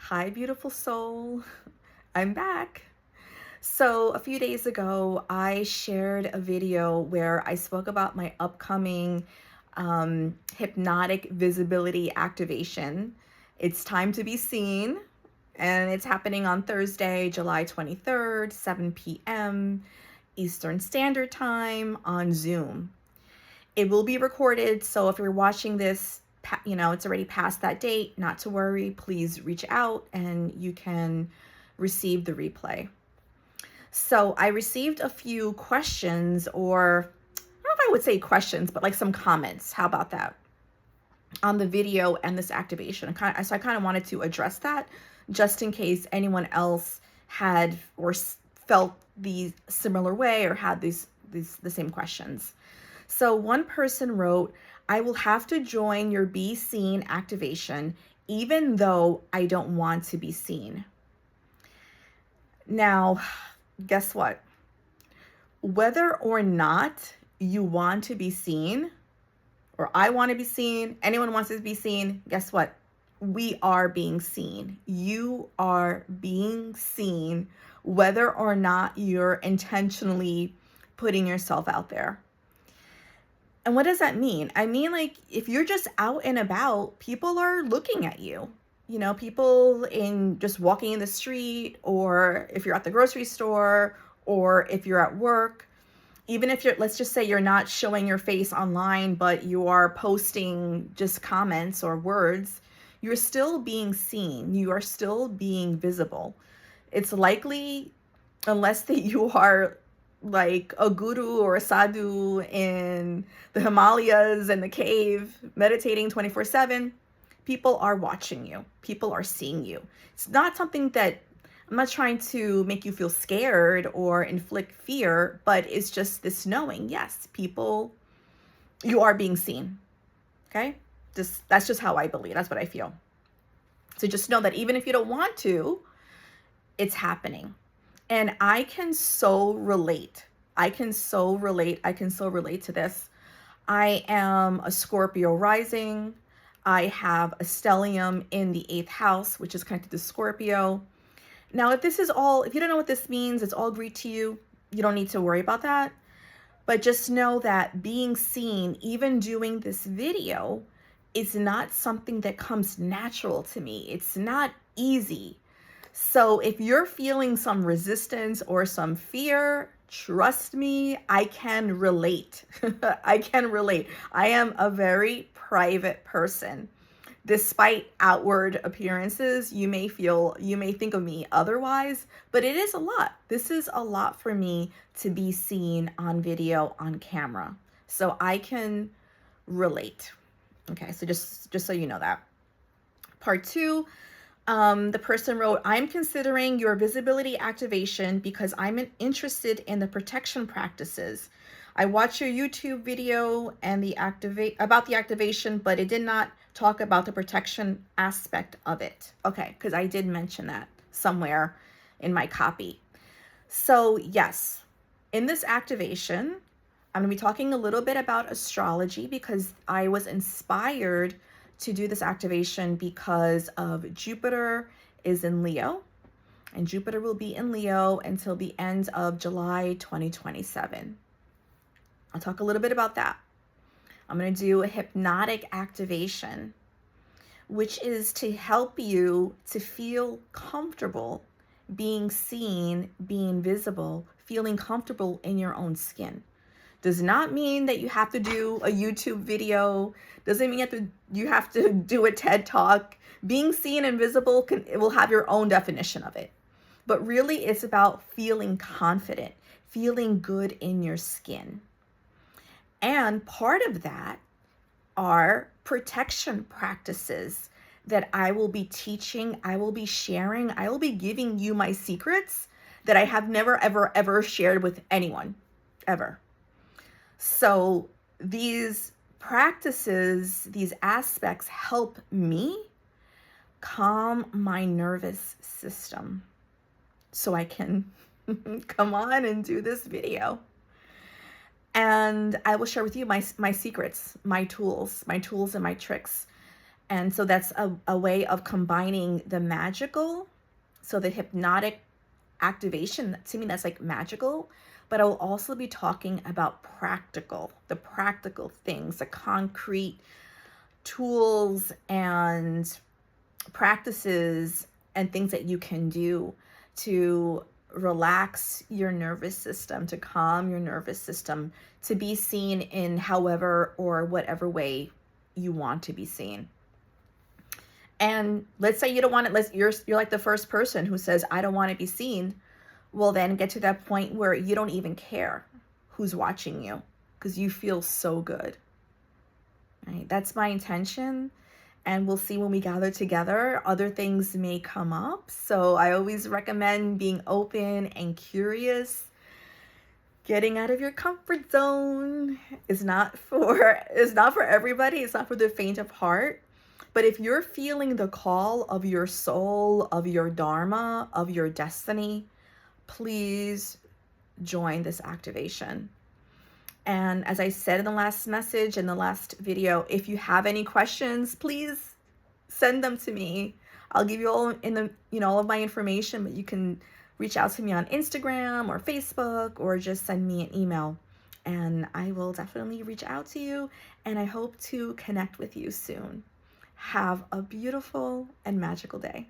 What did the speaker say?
Hi, beautiful soul. I'm back. So, a few days ago, I shared a video where I spoke about my upcoming hypnotic visibility activation. It's time to be seen, and it's happening on Thursday, July 23rd, 7 p.m. Eastern Standard Time on Zoom. It will be recorded, so if you're watching this, it's already past that date, not to worry. Please reach out and you can receive the replay. So I received a few questions, or I don't know if I would say questions, but like some comments. How about that? On the video and this activation. So I kind of wanted to address that just in case anyone else had or felt the similar way or had the same questions. So one person wrote, I will have to join your be seen activation even though I don't want to be seen. Now, guess what? Whether or not you want to be seen, or I want to be seen, anyone wants to be seen, guess what? We are being seen. You are being seen, whether or not you're intentionally putting yourself out there. And what does that mean? I mean, like, if you're just out and about, people are looking at you. People in just walking in the street, or if you're at the grocery store, or if you're at work, even if let's just say you're not showing your face online, but you are posting just comments or words, you're still being seen. You are still being visible. It's likely, unless that you are like a guru or a sadhu in the Himalayas and the cave meditating 24/7, people are watching you. People are seeing you. It's not something that I'm not trying to make you feel scared or inflict fear, but it's just this knowing, yes, people, you are being seen. Okay? That's just how I believe. That's what I feel. So just know that even if you don't want to, it's happening. And I can so relate. I can so relate to this. I am a Scorpio rising. I have a stellium in the 8th house, which is connected to Scorpio. Now, if you don't know what this means, it's all Greek to you. You don't need to worry about that. But just know that being seen, even doing this video, is not something that comes natural to me. It's not easy. So if you're feeling some resistance or some fear, trust me, I can relate. I can relate. I am a very private person. Despite outward appearances, you may think of me otherwise, but it is a lot. This is a lot for me to be seen on video, on camera. So I can relate. Okay, so just so you know that. Part 2, the person wrote, I'm considering your visibility activation because I'm interested in the protection practices. I watched your YouTube video and about the activation, but it did not talk about the protection aspect of it. Okay, because I did mention that somewhere in my copy. So yes, in this activation, I'm going to be talking a little bit about astrology because I was inspired to do this activation because of Jupiter is in Leo, and Jupiter will be in Leo until the end of July 2027. I'll talk a little bit about that. I'm going to do a hypnotic activation, which is to help you to feel comfortable being seen, being visible, feeling comfortable in your own skin. Does not mean that you have to do a YouTube video. Doesn't mean you have to do a TED Talk. Being seen and visible it will have your own definition of it. But really, it's about feeling confident, feeling good in your skin. And part of that are protection practices that I will be teaching, I will be sharing, I will be giving you my secrets that I have never, ever, ever shared with anyone, ever. So these practices, these aspects help me calm my nervous system so I can come on and do this video. And I will share with you my secrets, my tools and my tricks. And so that's a way of combining the magical, so the hypnotic activation, to me, that's like magical. But I will also be talking about practical, the practical things, the concrete tools and practices and things that you can do to relax your nervous system, to calm your nervous system, to be seen in however or whatever way you want to be seen. And let's say you don't want it, you're like the first person who says, I don't want to be seen. Well, then get to that point where you don't even care who's watching you because you feel so good. Right? That's my intention. And we'll see when we gather together. Other things may come up. So I always recommend being open and curious. Getting out of your comfort zone is not for everybody. It's not for the faint of heart. But if you're feeling the call of your soul, of your dharma, of your destiny, please join this activation. And as I said in the last message, in the last video, if you have any questions, please send them to me. I'll give you all in the, all of my information, but you can reach out to me on Instagram or Facebook, or just send me an email, and I will definitely reach out to you. And I hope to connect with you soon. Have a beautiful and magical day.